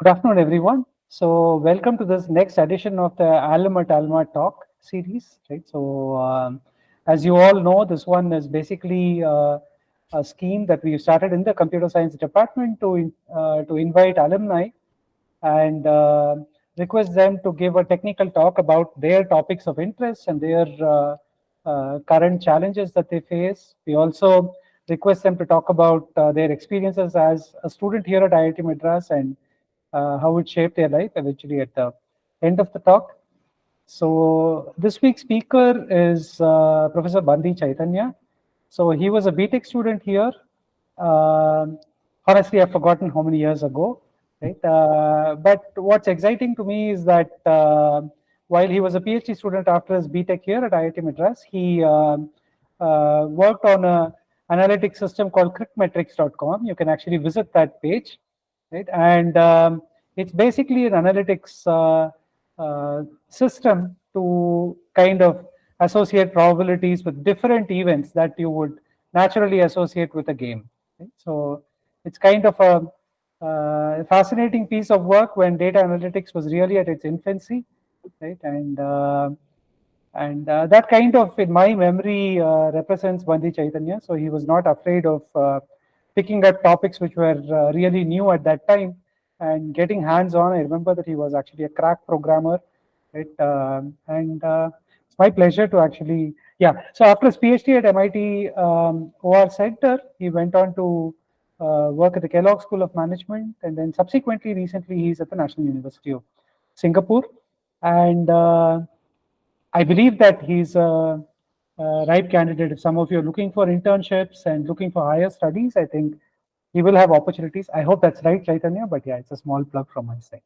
Good afternoon, everyone. So, welcome to this next edition of the Alum at Alma talk series. Right. So, as you all know, this one is basically a scheme that we started in the computer science department to invite alumni and request them to give a technical talk about their topics of interest and their current challenges that they face. We also request them to talk about their experiences as a student here at IIT Madras and how it shaped their life eventually at the end of the talk. So this week's speaker is Professor Bandi Chaitanya. So he was a BTech student here. Honestly, I've forgotten how many years ago. Right? But what's exciting to me is that while he was a PhD student after his BTech here at IIT Madras, he worked on a analytics system called crickmetrics.com. You can actually visit that page, right? And it's basically an analytics system to kind of associate probabilities with different events that you would naturally associate with a game. Right? So it's kind of a fascinating piece of work when data analytics was really at its infancy, right? And that kind of, in my memory, represents Bandi Chaitanya. So he was not afraid of picking up topics which were really new at that time and getting hands-on. I remember that he was actually a crack programmer, right? It's my pleasure to actually, yeah. So after his PhD at MIT OR Center, he went on to work at the Kellogg School of Management, and then subsequently, recently, he's at the National University of Singapore. And I believe that he's a ripe candidate. If some of you are looking for internships and looking for higher studies, I think he will have opportunities. I hope that's right, Chaitanya, but yeah, it's a small plug from my side.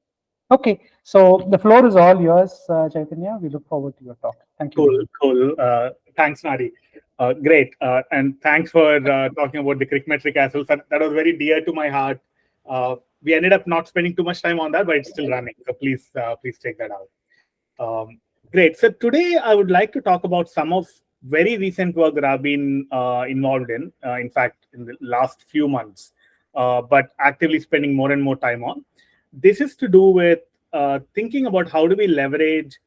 Okay, so the floor is all yours, Chaitanya. We look forward to your talk. Thank you. Cool. Thanks, Nadi. Great. And thanks for talking about the Crickmetric as well. That was very dear to my heart. We ended up not spending too much time on that, but it's still running. So please check that out. Great. So today I would like to talk about some of very recent work that I've been involved in. In fact, in the last few months, but actively spending more and more time on. This is to do with thinking about how do we leverage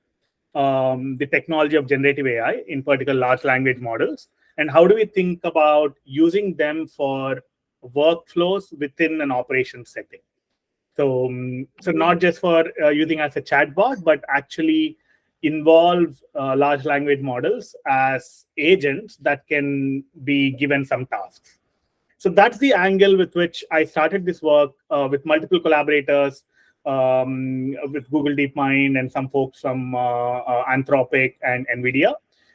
the technology of generative AI, in particular large language models, and how do we think about using them for workflows within an operation setting. So not just for using as a chatbot, but actually involve large language models as agents that can be given some tasks. So that's the angle with which I started this work with multiple collaborators, with Google DeepMind and some folks from Anthropic and NVIDIA.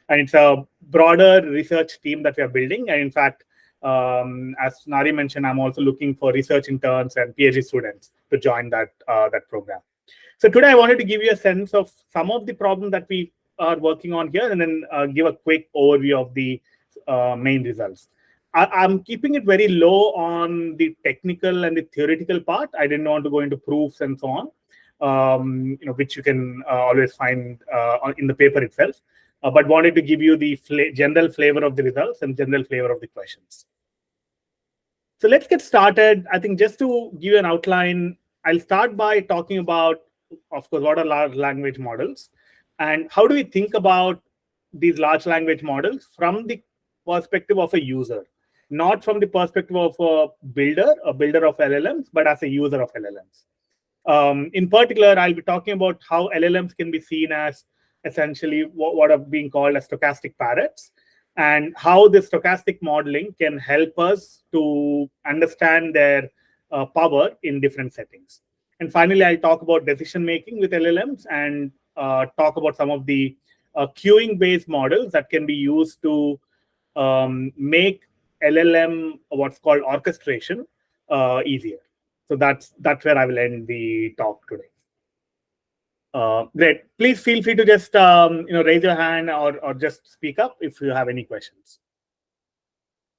And it's a broader research team that we are building. And in fact, as Nari mentioned, I'm also looking for research interns and PhD students to join that program. So today I wanted to give you a sense of some of the problems that we are working on here, and then give a quick overview of the main results. I'm keeping it very low on the technical and the theoretical part. I didn't want to go into proofs and so on, which you can always find in the paper itself, but wanted to give you the general flavor of the results and general flavor of the questions. So let's get started. I think just to give you an outline, I'll start by talking about, of course, what are large language models and how do we think about these large language models from the perspective of a user. Not from the perspective of a builder of LLMs, but as a user of LLMs. In particular, I'll be talking about how LLMs can be seen as essentially what are being called as stochastic parrots, and how this stochastic modeling can help us to understand their power in different settings. And finally, I'll talk about decision-making with LLMs and talk about some of the queuing-based models that can be used to make LLM, what's called orchestration, easier. So that's where I will end the talk today. Great. Please feel free to just raise your hand or just speak up if you have any questions.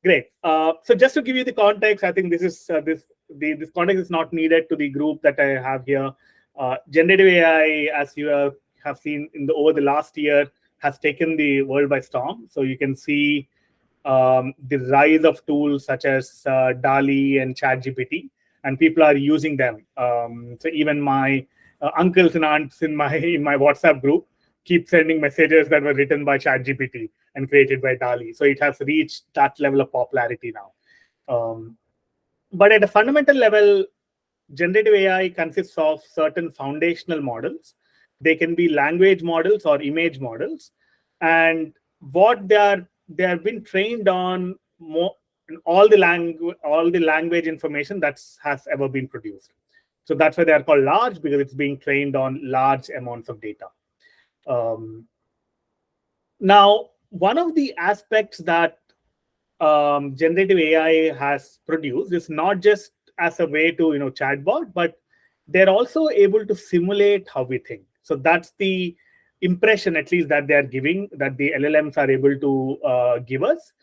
Great. So just to give you the context, I think this is this context is not needed to the group that I have here. Generative AI, as you have seen over the last year, has taken the world by storm. So you can see the rise of tools such as DALI and ChatGPT. and people are using them. So even my uncles and aunts in my WhatsApp group keep sending messages that were written by ChatGPT and created by DALI. So it has reached that level of popularity now. But at a fundamental level, generative AI consists of certain foundational models. They can be language models or image models, and what they have been trained on all the language information that has ever been produced. So that's why they are called large, because it's being trained on large amounts of data. Now, one of the aspects that generative AI has produced is not just as a way to chatbot, but they're also able to simulate how we think. So that's the impression, at least, that they are giving, that the LLMs are able to give us.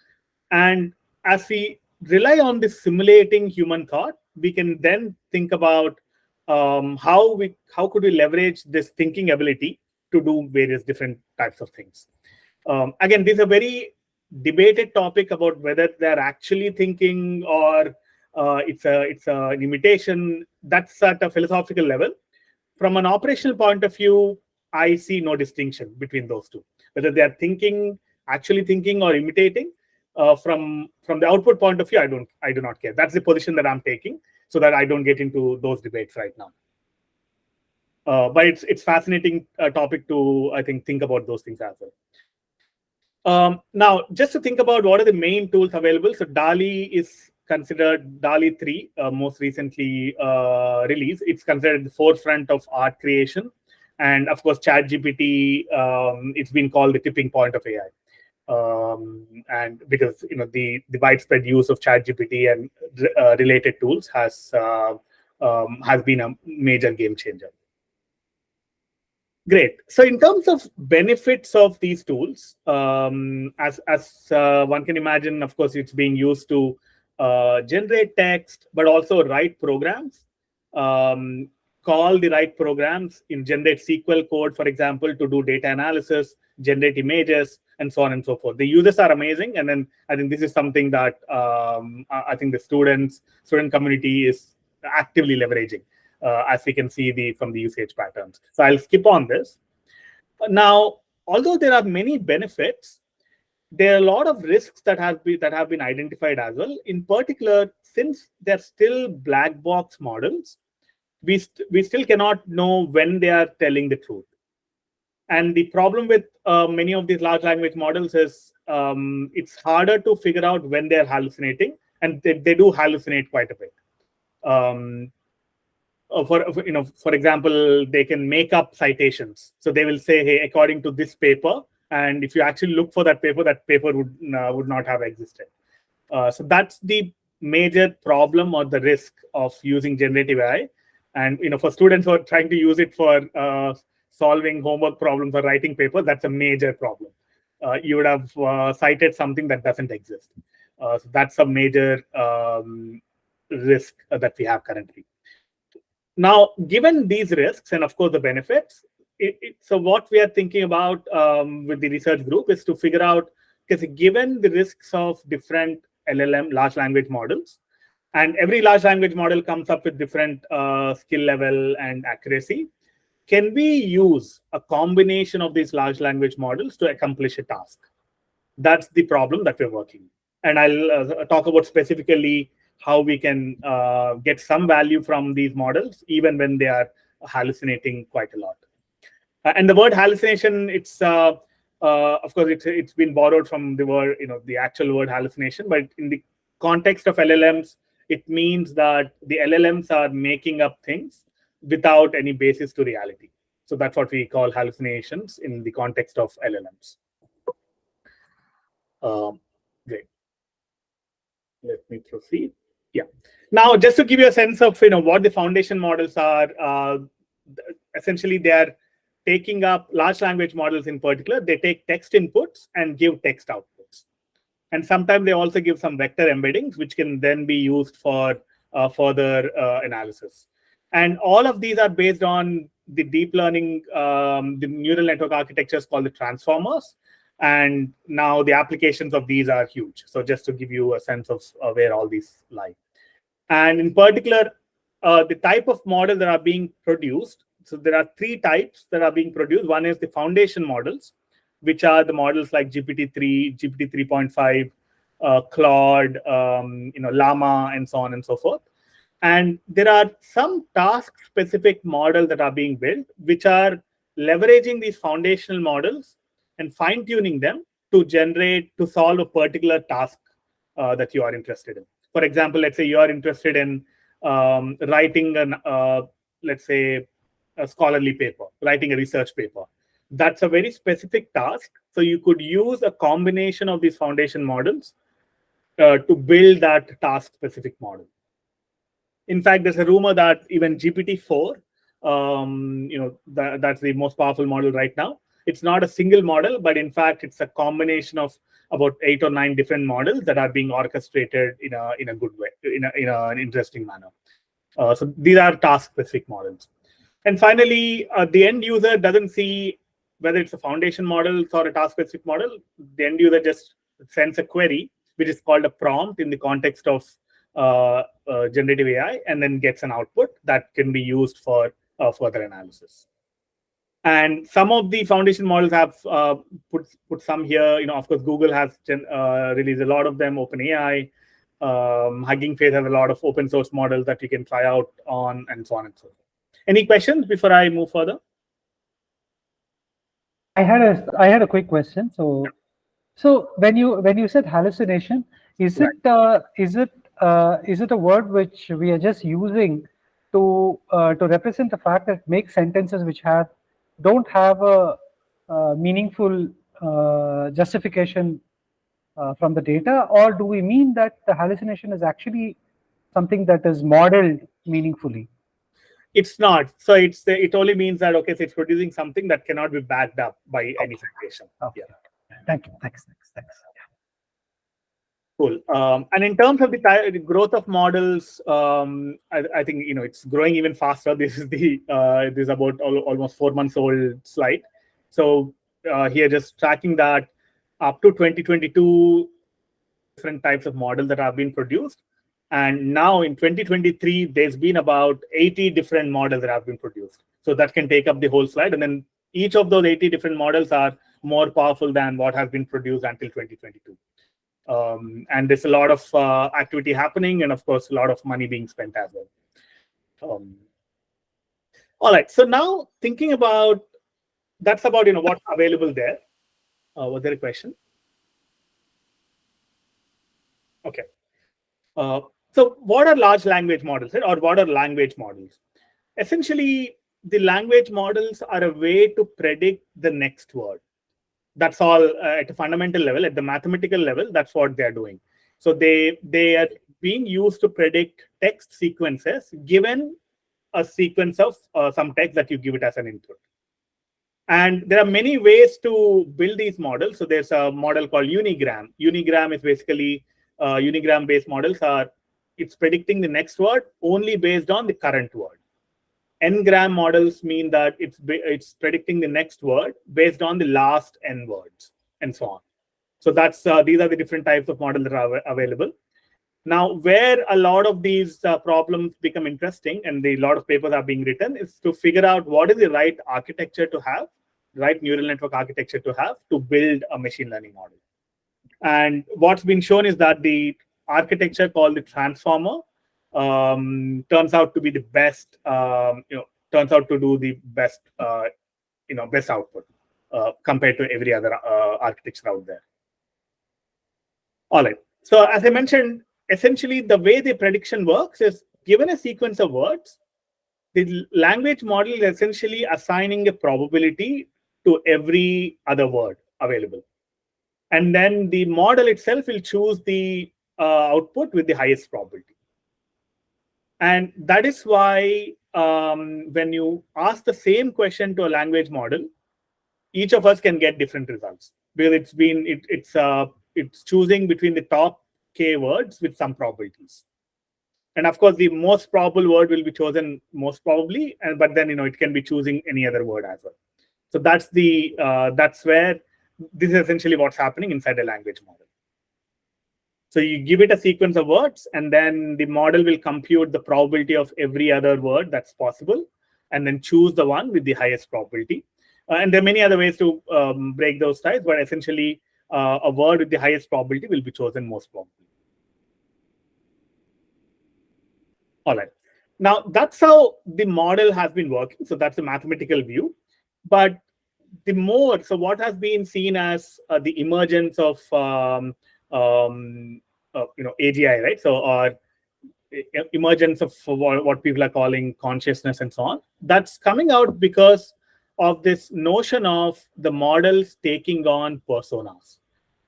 And as we rely on this simulating human thought, we can then think about how could we leverage this thinking ability to do various different types of things. Again, this is a very debated topic about whether they're actually thinking or it's an imitation. That's at a philosophical level. From an operational point of view, I see no distinction between those two, whether they are actually thinking or imitating. From the output point of view, I do not care. That's the position that I'm taking, so that I don't get into those debates right now. But it's fascinating topic to, I think about those things as well. Now, just to think about what are the main tools available. So DALI is considered, DALI 3, most recently released. It's considered the forefront of art creation. And of course, ChatGPT, it's been called the tipping point of AI. And because the widespread use of ChatGPT and related tools has been a major game changer. Great. So in terms of benefits of these tools, as one can imagine, of course, it's being used to generate text, but also write programs, call the right programs, generate SQL code, for example, to do data analysis, generate images, and so on and so forth. The users are amazing. And then I think this is something that I think the student community is actively leveraging. As we can see from the usage patterns. So I'll skip on this. Now, although there are many benefits, there are a lot of risks that have been identified as well. In particular, since they're still black box models, we still cannot know when they are telling the truth. And the problem with many of these large language models is it's harder to figure out when they're hallucinating, and they do hallucinate quite a bit. For example, they can make up citations. So they will say, hey, according to this paper, and if you actually look for that paper would not have existed. So that's the major problem or the risk of using generative AI. And for students who are trying to use it for solving homework problems or writing papers, that's a major problem. You would have cited something that doesn't exist. So that's a major risk that we have currently. Now, given these risks and, of course, the benefits, so what we are thinking about with the research group is to figure out, because given the risks of different LLM, large language models, and every large language model comes up with different skill level and accuracy, can we use a combination of these large language models to accomplish a task? That's the problem that we're working. And I'll talk about specifically how we can get some value from these models, even when they are hallucinating quite a lot. And the word hallucination, it's of course it's been borrowed from the word, the actual word hallucination, but in the context of LLMs, it means that the LLMs are making up things without any basis to reality. So that's what we call hallucinations in the context of LLMs. Great. Let me proceed. Yeah. Now, just to give you a sense of what the foundation models are, essentially they are taking up large language models in particular. They take text inputs and give text outputs, and sometimes they also give some vector embeddings, which can then be used for further analysis. And all of these are based on the deep learning, the neural network architectures called the transformers. And now the applications of these are huge. So just to give you a sense of where all these lie. And in particular, the type of model that are being produced. So there are three types that are being produced. One is the foundation models, which are the models like GPT-3, GPT 3.5, Claude, Llama, and so on and so forth. And there are some task-specific models that are being built, which are leveraging these foundational models and fine-tuning them to solve a particular task that you are interested in. For example, let's say you are interested in writing let's say, a scholarly paper, writing a research paper. That's a very specific task. So you could use a combination of these foundation models to build that task-specific model. In fact, there's a rumor that even GPT-4, that's the most powerful model right now. It's not a single model, but in fact, it's a combination of about 8 or 9 different models that are being orchestrated in a good way, in an interesting manner. So these are task-specific models. And finally, the end user doesn't see whether it's a foundation model or a task-specific model. The end user just sends a query, which is called a prompt in the context of generative AI, and then gets an output that can be used for further analysis. And some of the foundation models have put some here. Of course, Google has released a lot of them. OpenAI, Hugging Face has a lot of open source models that you can try out on, and so on and so forth. Any questions before I move further? I had a quick question. So when you said hallucination, is it a word which we are just using to represent the fact that make sentences which don't have a meaningful justification from the data, or do we mean that the hallucination is actually something that is modeled meaningfully? It's not. So it only means that, okay, so it's producing something that cannot be backed up by any citation. Okay. Yeah. Thank you. Thanks. Cool. And in terms of the growth of models, I think it's growing even faster. This is this is about almost 4 months old slide. So here, just tracking that up to 2022, different types of models that have been produced. And now in 2023, there's been about 80 different models that have been produced. So that can take up the whole slide. And then each of those 80 different models are more powerful than what has been produced until 2022. And there's a lot of activity happening, and of course, a lot of money being spent as well. All right. So now thinking about, that's about what's available there. Was there a question? Okay. So what are large language models, or what are language models? Essentially, the language models are a way to predict the next word. That's all at a fundamental level. At the mathematical level, that's what they're doing. So they are being used to predict text sequences given a sequence of some text that you give it as an input. And there are many ways to build these models. So there's a model called Unigram. Unigram is basically Unigram-based models it's predicting the next word only based on the current word. N-gram models mean that it's predicting the next word based on the last n words, and so on. So that's these are the different types of models that are available. Now, where a lot of these problems become interesting, and a lot of papers are being written, is to figure out what is the right architecture to have, right neural network architecture to have to build a machine learning model. And what's been shown is that the architecture called the transformer turns out to be the best, turns out to do the best, best output compared to every other architecture out there. All right. So as I mentioned, essentially the way the prediction works is given a sequence of words, the language model is essentially assigning a probability to every other word available. And then the model itself will choose the output with the highest probability. And that is why when you ask the same question to a language model, each of us can get different results because it's choosing between the top k words with some probabilities. And of course, the most probable word will be chosen most probably, but then it can be choosing any other word as well. So that's where this is essentially what's happening inside a language model. So you give it a sequence of words, and then the model will compute the probability of every other word that's possible, and then choose the one with the highest probability. And there are many other ways to break those ties, but essentially, a word with the highest probability will be chosen most probably. All right. Now, that's how the model has been working. So that's a mathematical view. But so what has been seen as the emergence of AGI, right? So, or emergence of what people are calling consciousness and so on. That's coming out because of this notion of the models taking on personas.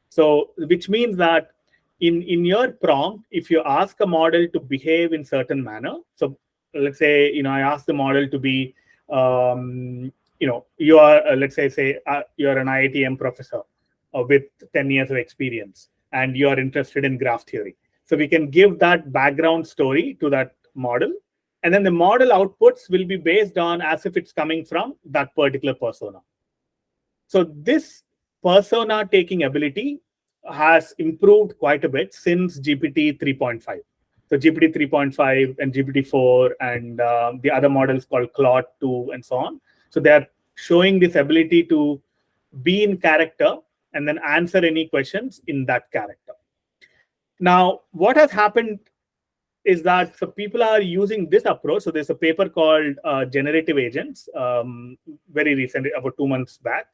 So, which means that in your prompt, if you ask a model to behave in certain manner, so let's say I ask the model to be, you are let's say you're an IITM professor with 10 years of experience, and you are interested in graph theory. So we can give that background story to that model, and then the model outputs will be based on as if it's coming from that particular persona. So this persona taking ability has improved quite a bit since GPT 3.5. So GPT 3.5 and GPT 4 and the other models called Claude 2 and so on. So they are showing this ability to be in character and then answer any questions in that character. Now, what has happened is that so people are using this approach. So there's a paper called Generative Agents, very recently, about 2 months back.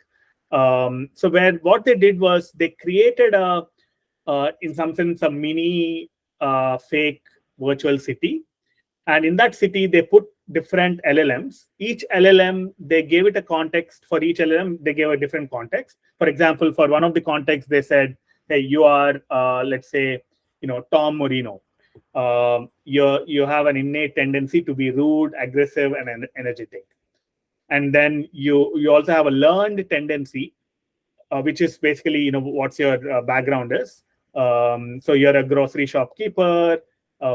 So where what they did was they created in some sense, a mini fake virtual city. And in that city, they put different LLMs. Each LLM, they gave it a context. For each LLM, they gave a different context. For example, for one of the contexts, they said, hey, you are, let's say, Tom Morino. You have an innate tendency to be rude, aggressive, and energetic. And then you also have a learned tendency, which is basically what's your background is. So you're a grocery shopkeeper,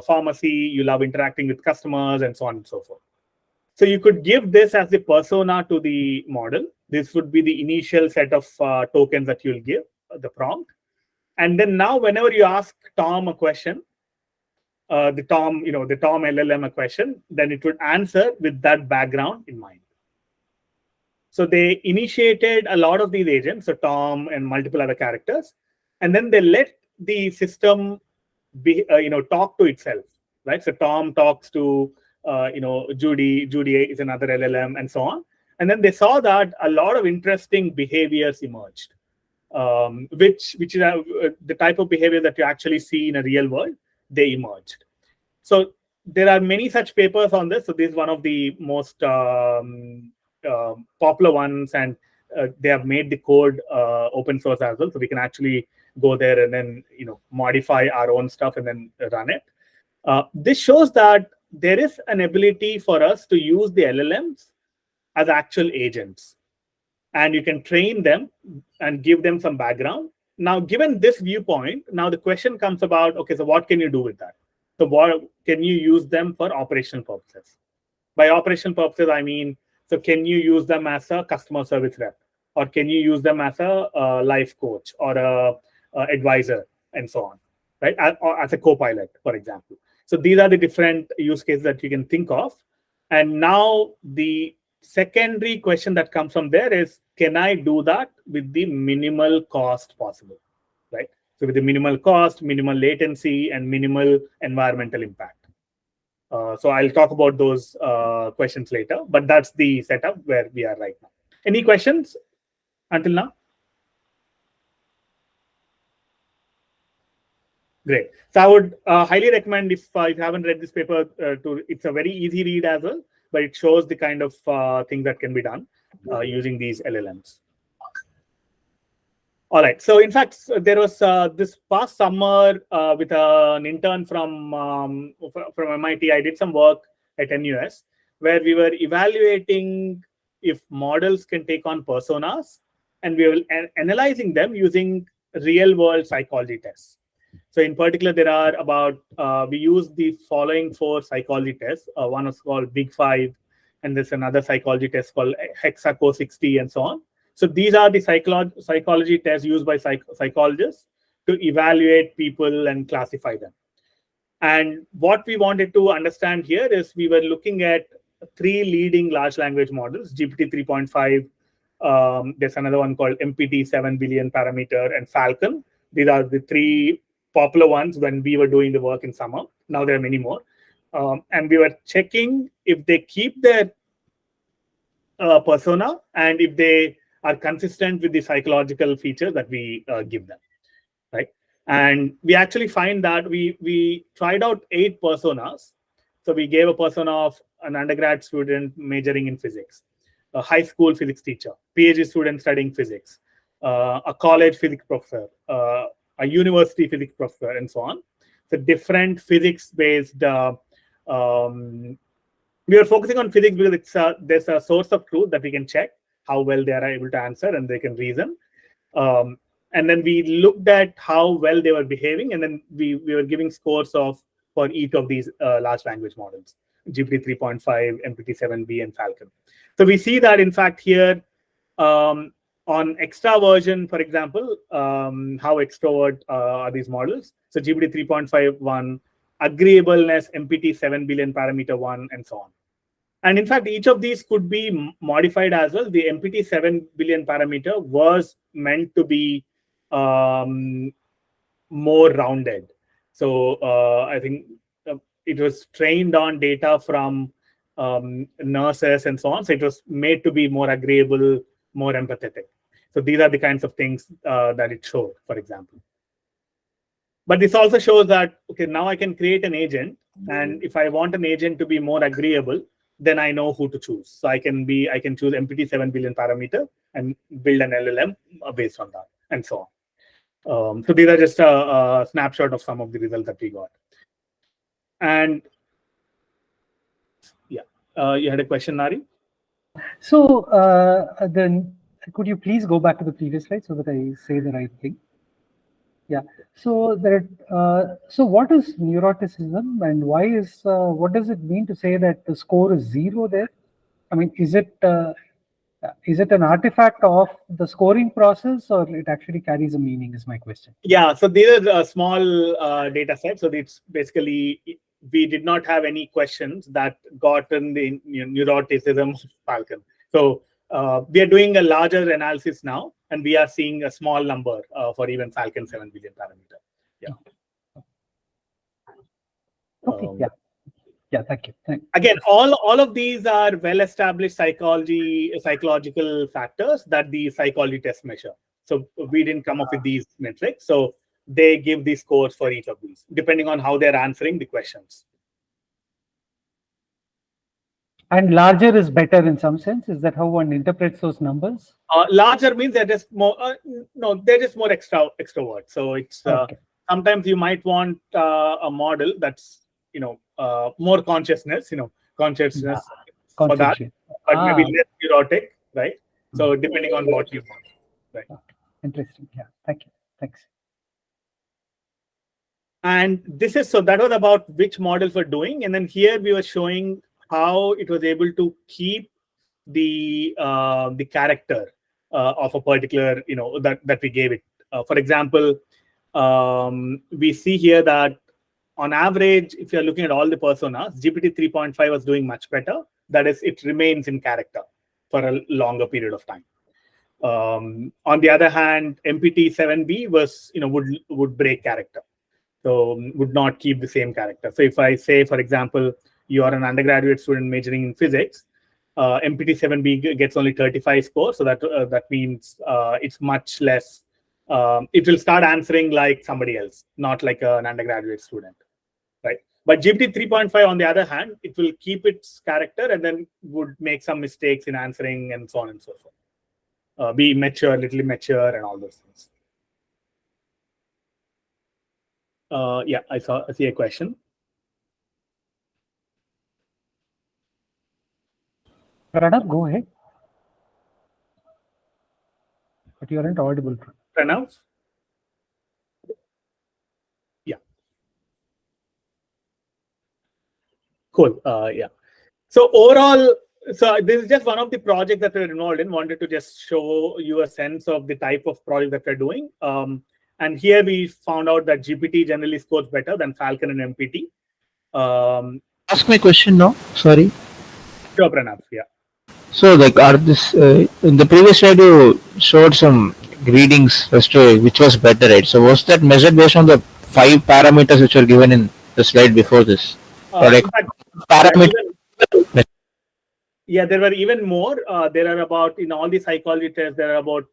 pharmacy, you love interacting with customers, and so on and so forth. So you could give this as the persona to the model. This would be the initial set of tokens that you'll give the prompt. And then now whenever you ask Tom a question, the Tom LLM a question, then it would answer with that background in mind. So they initiated a lot of these agents, so Tom and multiple other characters, and then they let the system be, talk to itself, right? So Tom talks to, Judy. Judy is another LLM, and so on. And then they saw that a lot of interesting behaviors emerged, which is the type of behavior that you actually see in a real world. They emerged. So there are many such papers on this. So this is one of the most popular ones, and they have made the code open source as well, so we can actually go there and then modify our own stuff and then run it. This shows that there is an ability for us to use the LLMs as actual agents, and you can train them and give them some background. Now, given this viewpoint, now the question comes about, okay, so what can you do with that? So what can you use them for operational purposes? By operational purposes, I mean, so can you use them as a customer service rep, or can you use them as a life coach or a advisor, and so on, right? Or as a co-pilot, for example. So these are the different use cases that you can think of. And now the secondary question that comes from there is, can I do that with the minimal cost possible, right? So with the minimal cost, minimal latency, and minimal environmental impact. So I'll talk about those questions later, but that's the setup where we are right now. Any questions until now? Great. So I would highly recommend, if you haven't read this paper, it's a very easy read as well, but it shows the kind of things that can be done using these LLMs. All right. So in fact, there was this past summer with an intern from MIT. I did some work at NUS where we were evaluating if models can take on personas, and we were analyzing them using real-world psychology tests. So in particular, there are about, we use the following 4 psychology tests. One is called Big Five, and there's another psychology test called Hexaco 60, and so on. So these are the psychology tests used by psychologists to evaluate people and classify them. And what we wanted to understand here is we were looking at 3 leading large language models, GPT 3.5, there's another one called MPT 7 billion parameter, and Falcon. These are the 3 popular ones when we were doing the work in summer. Now there are many more. And we were checking if they keep their persona and if they are consistent with the psychological features that we give them, right? And we actually find that we tried out 8 personas. So we gave a persona of an undergrad student majoring in physics, a high school physics teacher, PhD student studying physics, a college physics professor, a university physics professor, and so on. So different physics-based. We are focusing on physics because there's a source of truth that we can check how well they are able to answer and they can reason. And then we looked at how well they were behaving, and then we were giving scores for each of these large language models, GPT 3.5, MPT-7B, and Falcon. So we see that, in fact, here on extraversion, for example, how extrovert are these models? So GPT 3.5 1, agreeableness, MPT 7 billion parameter 1, and so on. And in fact, each of these could be modified as well. The MPT 7 billion parameter was meant to be more rounded. So I think it was trained on data from nurses and so on. So it was made to be more agreeable, more empathetic. So these are the kinds of things that it showed, for example. But this also shows that, okay, now I can create an agent. And if I want an agent to be more agreeable, then I know who to choose. So I can choose MPT 7 billion parameter and build an LLM based on that, and so on. So these are just a snapshot of some of the results that we got. And yeah, you had a question, Nari? So then could you please go back to the previous slide so that I say the right thing? Yeah. So so what is neuroticism, and why is what does it mean to say that the score is 0 there? I mean, is it an artifact of the scoring process, or it actually carries a meaning? Is my question. Yeah. So these are small data sets. So it's basically we did not have any questions that got in the neuroticism of Falcon. So we are doing a larger analysis now, and we are seeing a small number for even Falcon 7 billion parameter. Yeah. Okay. Yeah. Thank you. Again, all of these are well-established psychological factors that the psychology tests measure. So we didn't come up with these metrics. So they give these scores for each of these, depending on how they're answering the questions. And larger is better in some sense. Is that how one interprets those numbers? Larger means they're just more. No, they're just more extrovert. So it's okay. Sometimes you might want a model that's more consciousness. Consciousness for that, but maybe less neurotic, right? So depending on what you want, right? Okay. Interesting. Yeah. Thank you. Thanks. And that was about which models were doing, and then here we were showing how it was able to keep the character of a particular that we gave it. For example, we see here that on average, if you're looking at all the personas, GPT 3.5 was doing much better. That is, it remains in character for a longer period of time. On the other hand, MPT 7B was would break character, so would not keep the same character. So if I say, for example, you are an undergraduate student majoring in physics, MPT 7B gets only 35 score, so that means it's much less. It will start answering like somebody else, not like an undergraduate student, right? But GPT 3.5, on the other hand, it will keep its character and then would make some mistakes in answering and so on and so forth. Be mature, little mature, and all those things. Yeah, I see a question. Pranav, go ahead. But you aren't audible. Pranav? Yeah. Cool. Yeah. So overall, so this is just one of the projects that we're involved in. Wanted to just show you a sense of the type of project that we're doing. And here we found out that GPT generally scores better than Falcon and MPT. Ask my question now. Sorry. Sure, Pranav. Yeah. So, like, are this in the previous slide you showed some readings as to which was better, right? So, was that measured based on the 5 parameters which were given in the slide before this, or like In fact, parameter? yeah, there were even more. There are about, in all the psychology tests, there are about,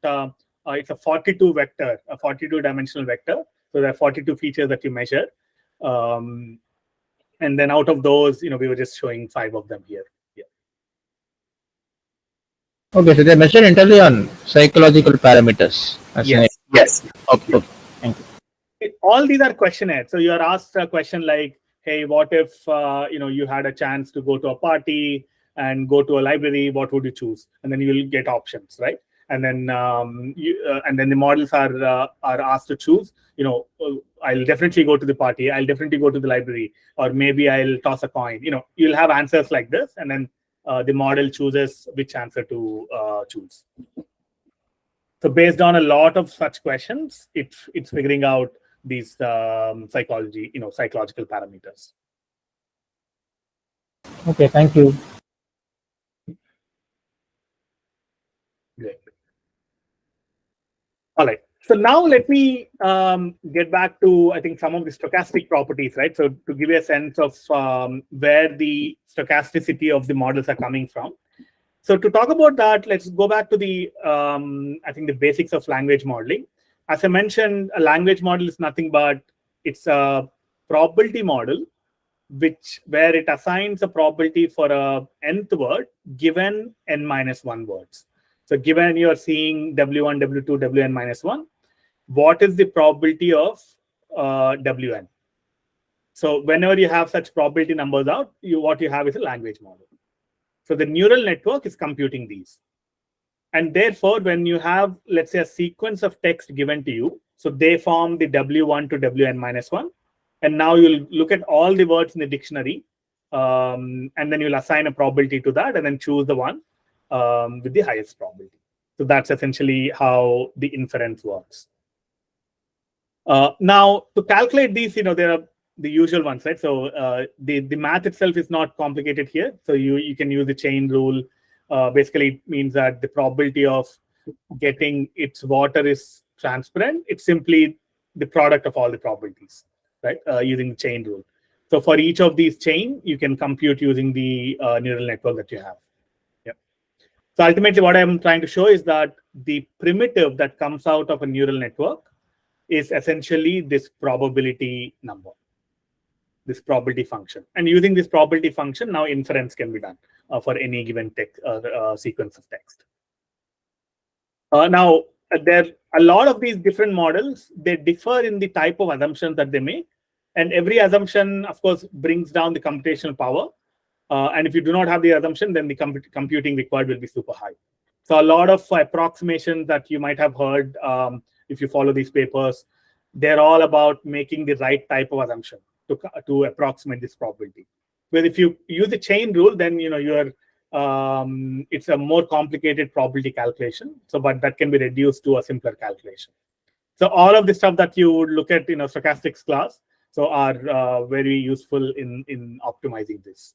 it's a 42 vector, a 42 dimensional vector. So there are 42 features that you measure. And then out of those, we were just showing 5 of them here. Yeah. Okay, so they're measured entirely on psychological parameters. Yes. Yes. Okay. Okay. Thank you. All these are questionnaires. So you are asked a question like, hey, what if you had a chance to go to a party and go to a library? What would you choose? And then you will get options, right? And then and then the models are asked to choose. I'll definitely go to the party. I'll definitely go to the library, or maybe I'll toss a coin. You'll have answers like this, and then the model chooses which answer to choose. So based on a lot of such questions, it's figuring out these psychological parameters. Okay, thank you. Great. All right. So now let me get back to, I think, some of the stochastic properties, right? So to give you a sense of where the stochasticity of the models are coming from. So to talk about that, let's go back to the, I think, the basics of language modeling. As I mentioned, a language model is nothing but it's a probability model where it assigns a probability for a nth word given n-1 words. So given you're seeing W1, W2, Wn minus 1, what is the probability of Wn? So whenever you have such probability numbers out, what you have is a language model. So the neural network is computing these. And therefore, when you have, let's say, a sequence of text given to you, so they form the W1 to Wn minus 1. And now you'll look at all the words in the dictionary, and then you'll assign a probability to that, and then choose the one with the highest probability. So that's essentially how the inference works. Now, to calculate these, there are the usual ones, right? So the math itself is not complicated here. So you can use the chain rule. Basically, it means that the probability of getting its water is transparent. It's simply the product of all the probabilities, right? Using the chain rule. So for each of these chain, you can compute using the neural network that you have. Yep. So ultimately, what I'm trying to show is that the primitive that comes out of a neural network is essentially this probability number, this probability function. And using this probability function, now inference can be done for any given sequence of text. Now, there are a lot of these different models. They differ in the type of assumptions that they make. And every assumption, of course, brings down the computational power. And if you do not have the assumption, then the computing required will be super high. So a lot of approximations that you might have heard, if you follow these papers, they're all about making the right type of assumption to approximate this probability. But if you use the chain rule, then it's a more complicated probability calculation. So, but that can be reduced to a simpler calculation. So all of the stuff that you would look at in a stochastics class, so are very useful in optimizing this.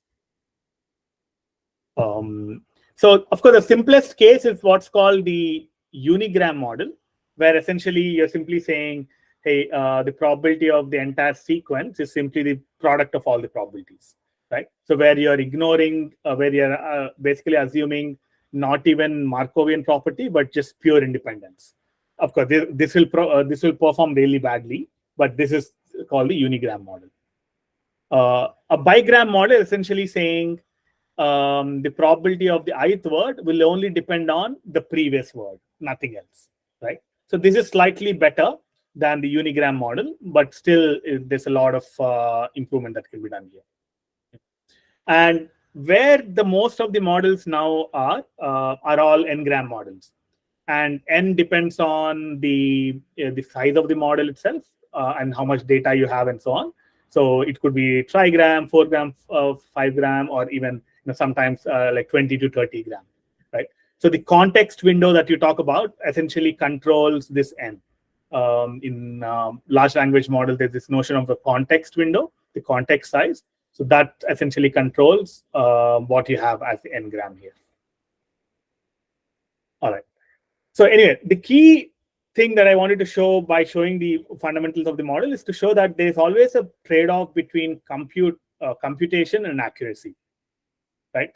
So of course, the simplest case is what's called the unigram model, where essentially you're simply saying, hey, the probability of the entire sequence is simply the product of all the probabilities, right? So where you're ignoring, where you're basically assuming not even Markovian property, but just pure independence. Of course, this will perform really badly, but this is called the unigram model. A bigram model is essentially saying the probability of the ith word will only depend on the previous word, nothing else, right? So this is slightly better than the unigram model, but still there's a lot of improvement that can be done here. And where the most of the models now are all n-gram models. And n depends on the size of the model itself and how much data you have and so on. So it could be trigram, 4 gram, 5 gram, or even sometimes like 20 to 30 gram, right? So the context window that you talk about essentially controls this n. in large language model, there's this notion of the context window, the context size. So that essentially controls what you have as the n-gram here. All right. So anyway, the key thing that I wanted to show by showing the fundamentals of the model is to show that there's always a trade-off between computation and accuracy, right?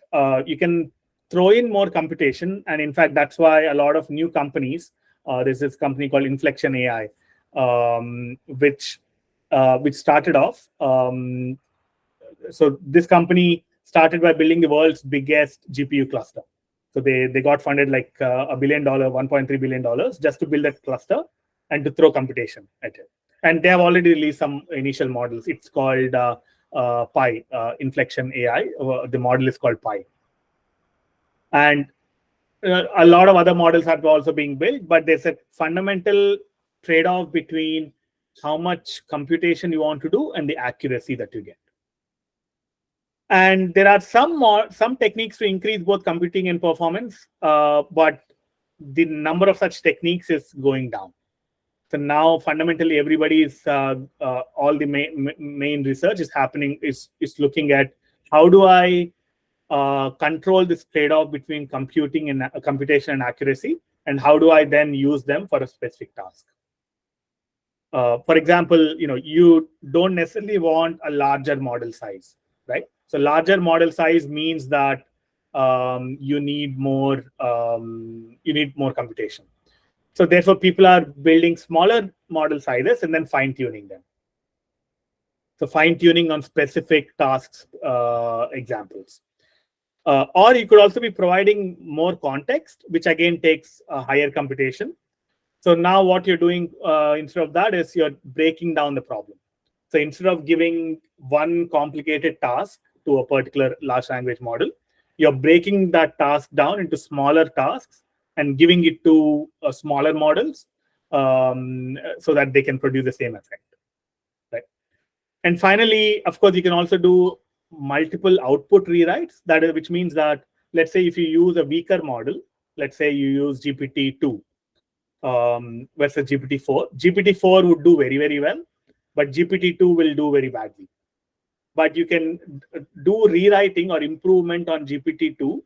You can throw in more computation, and in fact, that's why a lot of new companies, there's this company called Inflection AI, which started off. So this company started by building the world's biggest GPU cluster. So they got funded like $1 billion, $1.3 billion just to build that cluster and to throw computation at it. And they have already released some initial models. It's called Pi, Inflection AI. The model is called Pi. And a lot of other models are also being built, but there's a fundamental trade-off between how much computation you want to do and the accuracy that you get. And there are some techniques to increase both computing and performance, but the number of such techniques is going down. So now fundamentally everybody is all the main research is happening is looking at how do I control this trade-off between computing and computation and accuracy, and how do I then use them for a specific task. For example, you don't necessarily want a larger model size, right? So larger model size means that you need more computation. So therefore, people are building smaller model sizes and then fine-tuning them. So fine-tuning on specific tasks examples. Or you could also be providing more context, which again takes a higher computation. So now what you're doing instead of that is you're breaking down the problem. So instead of giving one complicated task to a particular large language model, you're breaking that task down into smaller tasks and giving it to smaller models so that they can produce the same effect. Right? And finally, of course, you can also do multiple output rewrites. Which means that, let's say if you use a weaker model, let's say you use GPT-2 versus GPT-4. GPT-4 would do very, very well, but GPT-2 will do very badly. But you can do rewriting or improvement on GPT-2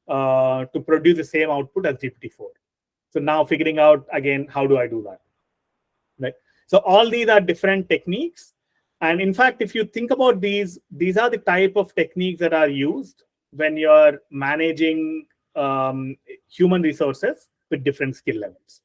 to produce the same output as GPT-4. So now figuring out, again, how do I do that? Right? So all these are different techniques. And in fact, if you think about these are the type of techniques that are used when you're managing human resources with different skill levels.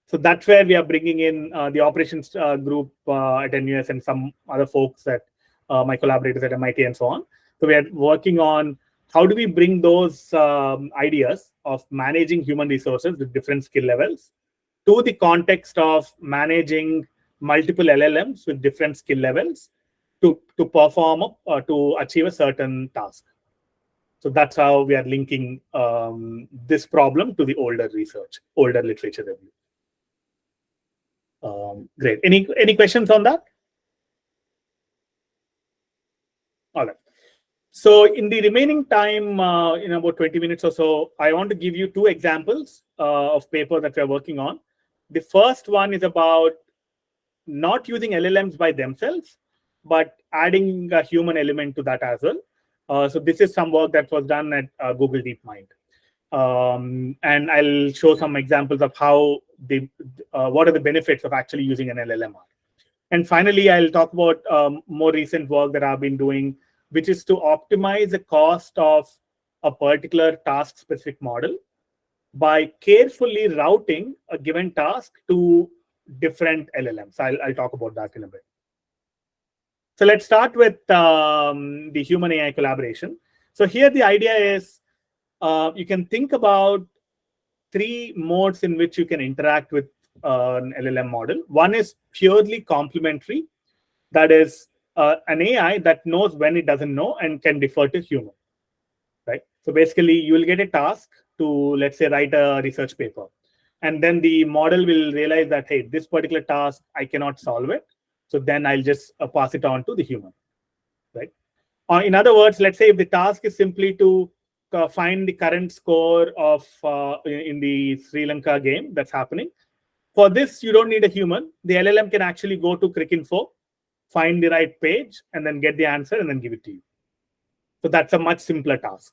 So that's where we are bringing in the operations group at NUS and some other folks that my collaborators at MIT and so on. So we are working on how do we bring those ideas of managing human resources with different skill levels to the context of managing multiple LLMs with different skill levels to perform to achieve a certain task. So that's how we are linking this problem to the older research, older literature review. Great. Any questions on that? All right. So in the remaining time, in about 20 minutes or so, I want to give you two examples of paper that we're working on. The first one is about not using LLMs by themselves, but adding a human element to that as well. So this is some work that was done at Google DeepMind. And I'll show some examples of how what are the benefits of actually using an LLM. And finally, I'll talk about more recent work that I've been doing, which is to optimize the cost of a particular task-specific model by carefully routing a given task to different LLMs. I'll talk about that in a bit. So let's start with the human AI collaboration. So here the idea is you can think about three modes in which you can interact with an LLM model. One is purely complementary. That is an AI that knows when it doesn't know and can defer to human. Right? So basically, you will get a task to, let's say, write a research paper. And then the model will realize that, hey, this particular task, I cannot solve it. So then I'll just pass it on to the human. Right? In other words, let's say if the task is simply to find the current score of in the Sri Lanka game that's happening, For this, you don't need a human. The LLM can actually go to Cricinfo, find the right page, and then get the answer and then give it to you. So that's a much simpler task.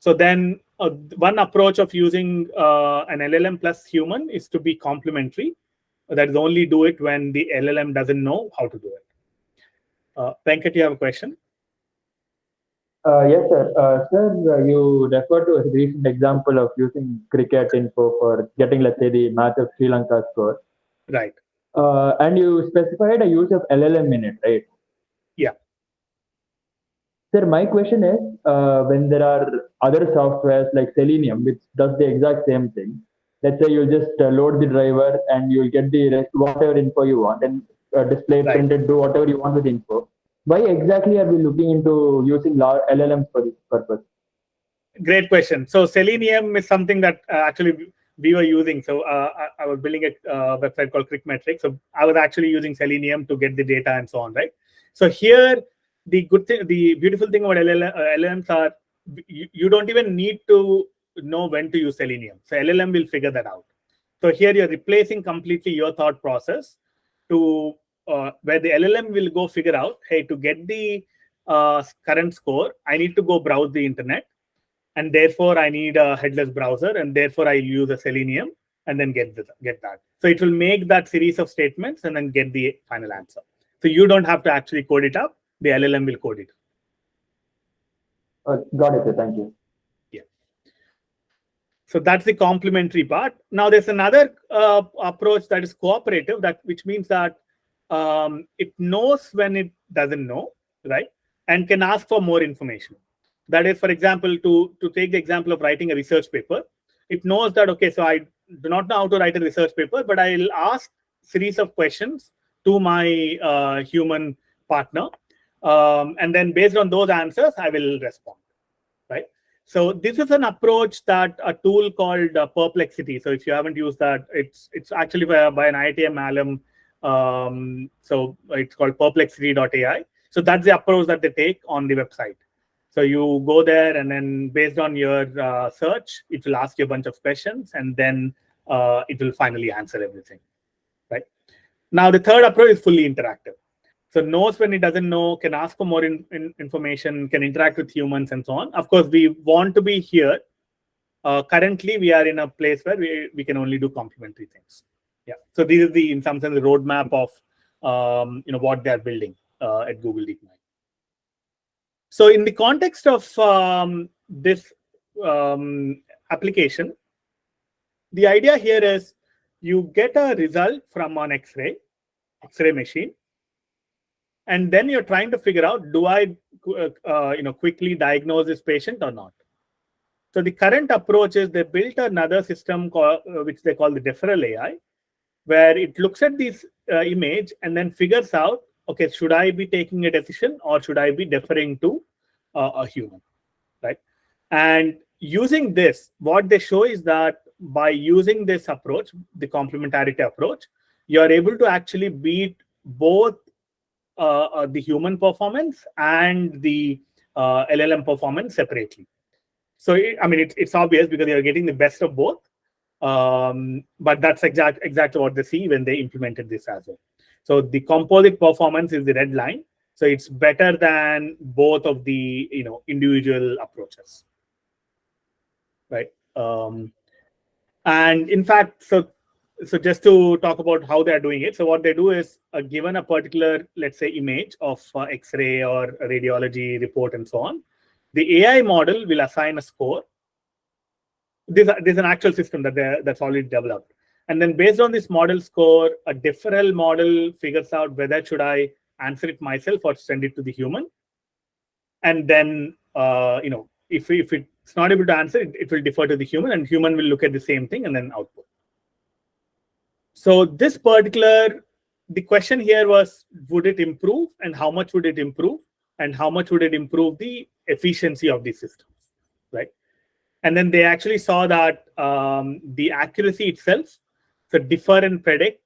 So then one approach of using an LLM plus human is to be complementary. That is only do it when the LLM doesn't know how to do it. Venkat, you have a question? Yes, sir. Sir, you referred to a recent example of using cricket info for getting, let's say, the match of Sri Lanka score. Right. And you specified a use of LLM in it, right? Yeah. Sir, my question is, when there are other softwares like Selenium, which does the exact same thing, let's say you just load the driver and you'll get the rest, whatever info you want, and display, Right. print it, do whatever you want with info. Why exactly are we looking into using LLMs for this purpose? Great question. So Selenium is something that actually we were using. So I was building a website called Psychometric. So I was actually using Selenium to get the data and so on, right? So here, the good thing, the beautiful thing about LLMs are you don't even need to know when to use Selenium. So LLM will figure that out. So here you're replacing completely your thought process to where the LLM will go figure out, hey, to get the current score, I need to go browse the internet. And therefore, I need a headless browser, and therefore I use a Selenium and then get that. So it will make that series of statements and then get the final answer. So you don't have to actually code it up. The LLM will code it. Got it, sir. Thank you. Yeah. So that's the complementary part. Now there's another approach that is cooperative, which means that it knows when it doesn't know, right? And can ask for more information. That is, for example, to take the example of writing a research paper, it knows that, okay, so I do not know how to write a research paper, but I'll ask a series of questions to my human partner. And then based on those answers, I will respond, right? So this is an approach that a tool called Perplexity. So if you haven't used that, it's actually by an IITM Alum. So it's called perplexity.ai. So that's the approach that they take on the website. So you go there, and then based on your search, it will ask you a bunch of questions, and then it will finally answer everything, right? Now, the third approach is fully interactive. So knows when it doesn't know, can ask for more information, can interact with humans, and so on. Of course, we want to be here. Currently, we are in a place where we can only do complementary things. Yeah. So this is in some sense, the roadmap of what they are building at Google DeepMind. So in the context of this application, the idea here is you get a result from an X-ray machine, and then you're trying to figure out, do I quickly diagnose this patient or not? So the current approach is they built another system which they call the deferral AI, where it looks at this image and then figures out, okay, should I be taking a decision or should I be deferring to a human, right? And using this, what they show is that by using this approach, the complementarity approach, you're able to actually beat both the human performance and the LLM performance separately. So, it's obvious because you're getting the best of both. But that's exactly what they see when they implemented this as well. So the composite performance is the red line. So it's better than both of the individual approaches, right? And in fact, so just to talk about how they are doing it. So what they do is, given a particular, let's say, image of X-ray or a radiology report and so on, the AI model will assign a score. There's an actual system that's already developed. And then based on this model score, a deferral model figures out whether should I answer it myself or send it to the human. And then, if it's not able to answer, it will defer to the human, and human will look at the same thing and then output. So this particular, the question here was, would it improve, and how much would it improve, and how much would it improve the efficiency of the systems, right? And then they actually saw that the accuracy itself, so defer and predict,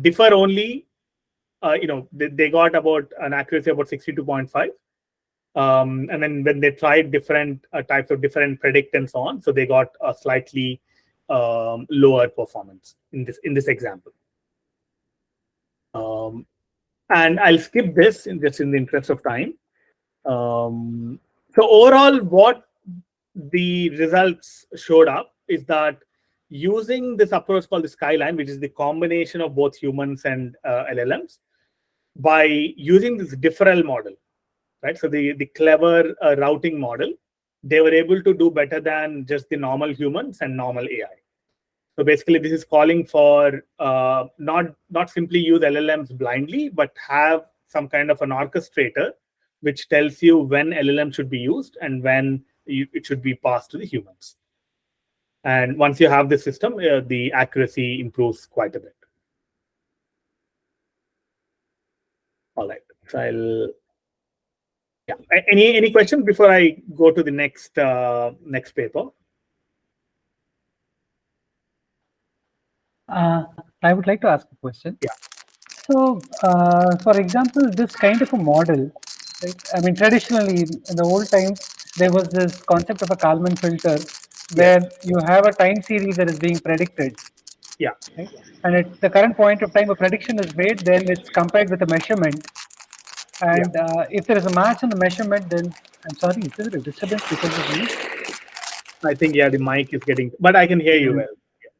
differ only, they got about an accuracy about 62.5. And then when they tried different types of different predict and so on, so they got a slightly lower performance in this example. And I'll skip this just in the interest of time. So overall, what the results showed up is that using this approach called the skyline, which is the combination of both humans and LLMs, by using this differential model, right? So the clever routing model, they were able to do better than just the normal humans and normal AI. So basically, this is calling for not simply use LLMs blindly, but have some kind of an orchestrator which tells you when LLM should be used and when it should be passed to the humans. And once you have this system, the accuracy improves quite a bit. All right. So any questions before I go to the next paper? I would like to ask a question. Yeah. So, for example, this kind of a model, right? I mean, traditionally in the old times, there was this concept of a Kalman filter where you have a time series that is being predicted. Yeah. Right? And at the current point of time, a prediction is made, then it's compared with a measurement. And if there is a match in the measurement, then I'm sorry, is there a disturbance because of me? I think, the mic is getting, but I can hear you well.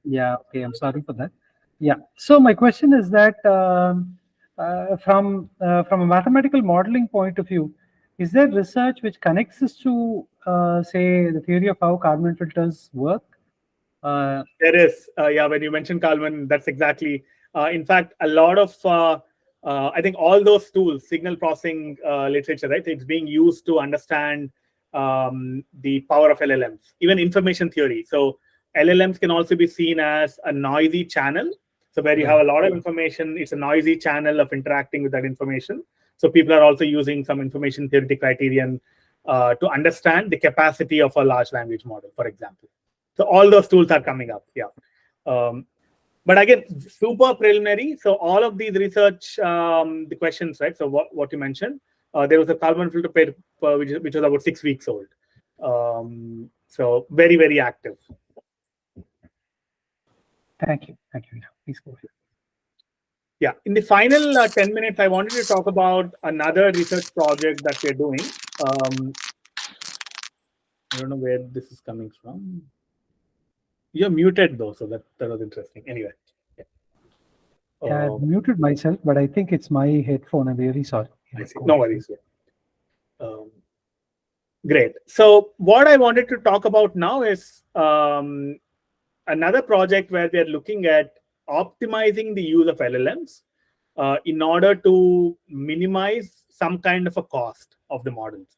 Yeah, okay, I'm sorry for that. Yeah, so my question is that from a mathematical modeling point of view, is there research which connects this to, say, the theory of how Kalman filters work? There is, when you mentioned Kalman, that's exactly. In fact, a lot of, I think all those tools, signal processing literature, right? It's being used to understand the power of LLMs, even information theory. So LLMs can also be seen as a noisy channel. So where you have a lot of information, it's a noisy channel of interacting with that information. So people are also using some information theoretic criterion to understand the capacity of a large language model, for example. So all those tools are coming up, but again, super preliminary. So all of these research, the questions, right? So what you mentioned, there was a Kalman filter paper which was about 6 weeks old. So very, very active. Thank you. Please go ahead. Yeah, in the final 10 minutes, I wanted to talk about another research project that we're doing. I don't know where this is coming from. You're muted though, so that was interesting. Anyway. Yeah, I've muted myself, but I think it's my headphone. I'm really sorry. I see. No worries. Great. So what I wanted to talk about now is another project where we are looking at optimizing the use of LLMs in order to minimize some kind of a cost of the models.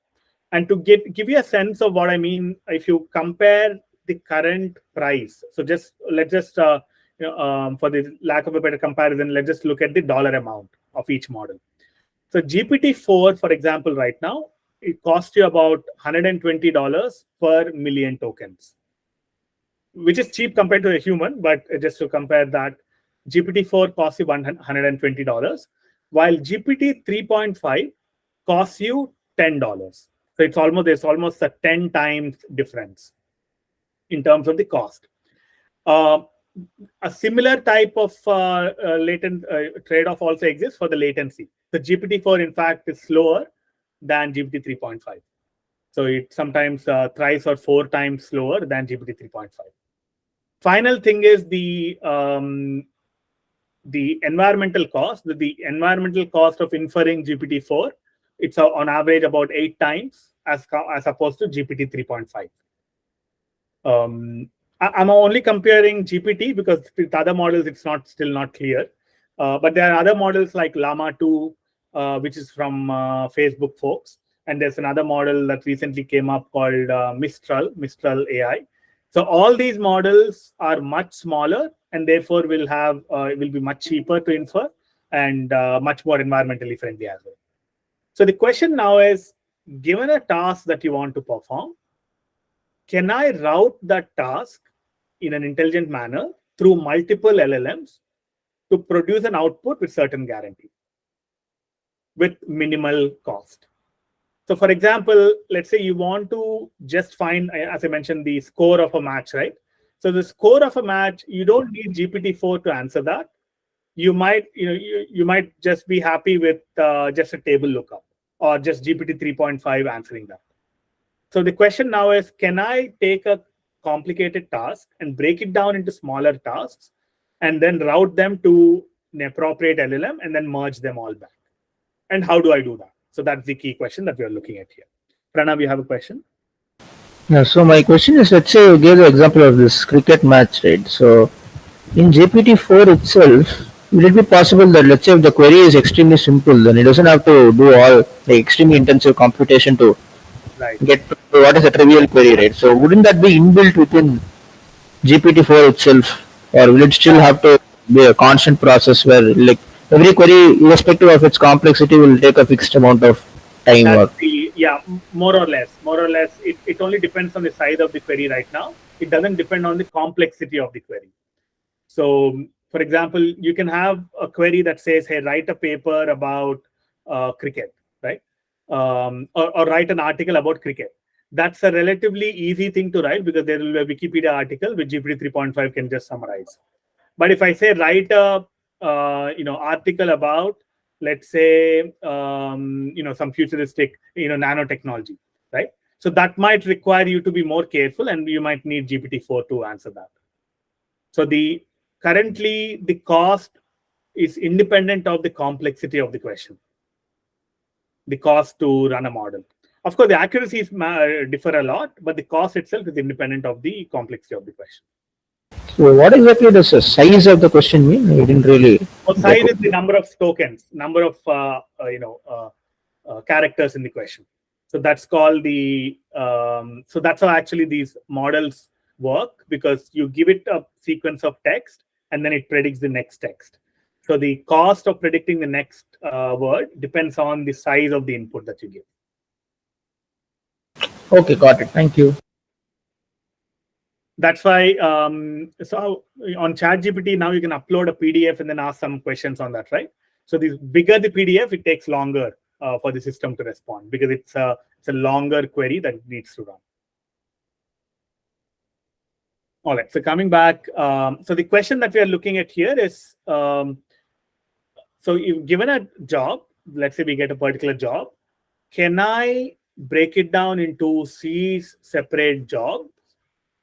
And to give you a sense of what I mean, if you compare the current price, so let's just for the lack of a better comparison, let's just look at the dollar amount of each model. So GPT-4, for example, right now, it costs you about $120 per million tokens, which is cheap compared to a human. But just to compare that, GPT-4 costs you $120, while GPT 3.5 costs you $10. So there's almost a 10 times difference in terms of the cost. A similar type of latent trade-off also exists for the latency. The GPT-4, in fact, is slower than GPT 3.5. So it sometimes thrice or 4 times slower than GPT 3.5. Final thing is the environmental cost. The environmental cost of inferring GPT-4, it's on average about 8 times as opposed to GPT 3.5. I'm only comparing GPT because with other models, it's still not clear. But there are other models like Llama 2, which is from Facebook folks. And there's another model that recently came up called Mistral AI. So all these models are much smaller and therefore will be much cheaper to infer and much more environmentally friendly as well. So the question now is, given a task that you want to perform, can I route that task in an intelligent manner through multiple LLMs to produce an output with certain guarantee, with minimal cost? So for example, let's say you want to just find, as I mentioned, the score of a match, right? So the score of a match, you don't need GPT-4 to answer that. You might, you might just be happy with just a table lookup or just GPT 3.5 answering that. So the question now is, can I take a complicated task and break it down into smaller tasks and then route them to an appropriate LLM and then merge them all back? And how do I do that? So that's the key question that we are looking at here. Pranav, you have a question? Yeah, so my question is, let's say you gave the example of this cricket match, right? So in GPT-4 itself, will it be possible that, let's say, if the query is extremely simple, then it doesn't have to do all the extremely intensive computation to Right. get to what is a trivial query, right? So wouldn't that be inbuilt within GPT-4 itself, or will it still have to be a constant process where, like, every query, irrespective of its complexity, will take a fixed amount of time? Or Yeah, more or less. It only depends on the size of the query right now. It doesn't depend on the complexity of the query. So, for example, you can have a query that says, hey, write a paper about cricket, right? Or write an article about cricket. That's a relatively easy thing to write because there will be a Wikipedia article which GPT 3.5 can just summarize. But if I say write a article about, let's say, some futuristic nanotechnology, right? So that might require you to be more careful, and you might need GPT-4 to answer that. So currently the cost is independent of the complexity of the question, the cost to run a model. Of course, the accuracies differ a lot, but the cost itself is independent of the complexity of the question. so what exactly does the size of the question mean? I didn't really. Size is the number of tokens, number of characters in the question. So that's called the. So that's how actually these models work, because you give it a sequence of text and then it predicts the next text. So the cost of predicting the next word depends on the size of the input that you give. Okay, got it. Thank you. That's why, so on ChatGPT now you can upload a PDF and then ask some questions on that, right? So the bigger the PDF, it takes longer for the system to respond because it's a longer query that it needs to run. All right, so coming back, so the question that we are looking at here is, so if given a job, let's say we get a particular job, can I break it down into these separate jobs?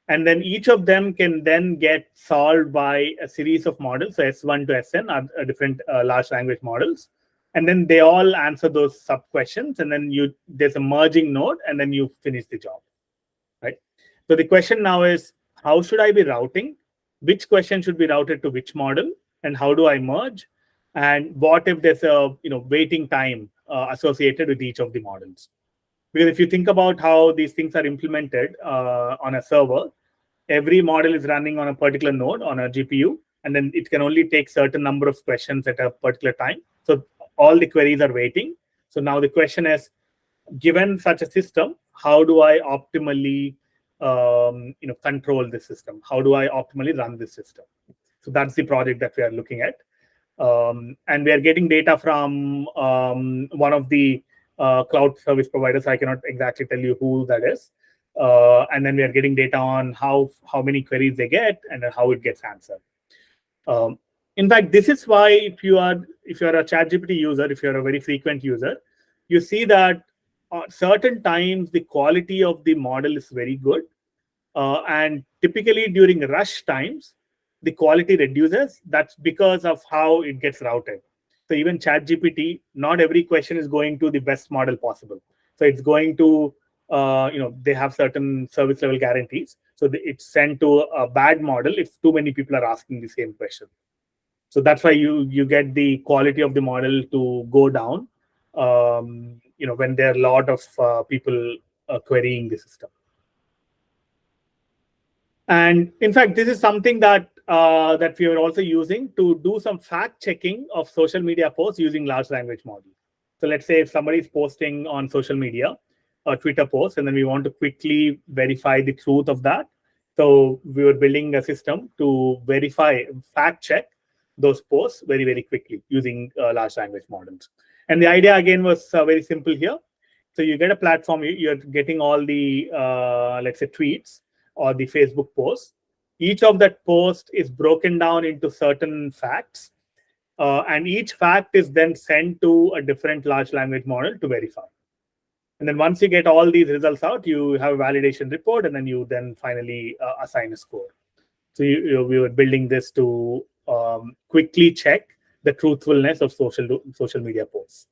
And then each of them can then get solved by a series of models. So S1 to Sn are different large language models. And then they all answer those sub questions. And then there's a merging node, and then you finish the job, right? So the question now is, how should I be routing? Which question should be routed to which model? And how do I merge? And what if there's a waiting time associated with each of the models? Because if you think about how these things are implemented on a server, every model is running on a particular node on a GPU, and then it can only take certain number of questions at a particular time. So all the queries are waiting. So now the question is, given such a system, how do I optimally control this system? How do I optimally run this system? So that's the project that we are looking at. And we are getting data from one of the cloud service providers. I cannot exactly tell you who that is. And then we are getting data on how many queries they get and how it gets answered. In fact, this is why if you are a ChatGPT user, if you're a very frequent user, you see that at certain times the quality of the model is very good, and typically during rush times the quality reduces. That's because of how it gets routed. So even ChatGPT, not every question is going to the best model possible. So it's going to they have certain service level guarantees. So it's sent to a bad model if too many people are asking the same question. So that's why you get the quality of the model to go down when there are a lot of people querying the system. And in fact, this is something that we are also using to do some fact checking of social media posts using large language models. So let's say if somebody is posting on social media, a Twitter post, and then we want to quickly verify the truth of that. So we were building a system to fact check those posts very, very quickly using large language models. And the idea again was very simple here. So you get a platform, you're getting all the, let's say, tweets or the Facebook posts. Each of that post is broken down into certain facts, and each fact is then sent to a different large language model to verify. And then once you get all these results out, you have a validation report, and then you then finally assign a score. So we were building this to quickly check the truthfulness of social media posts.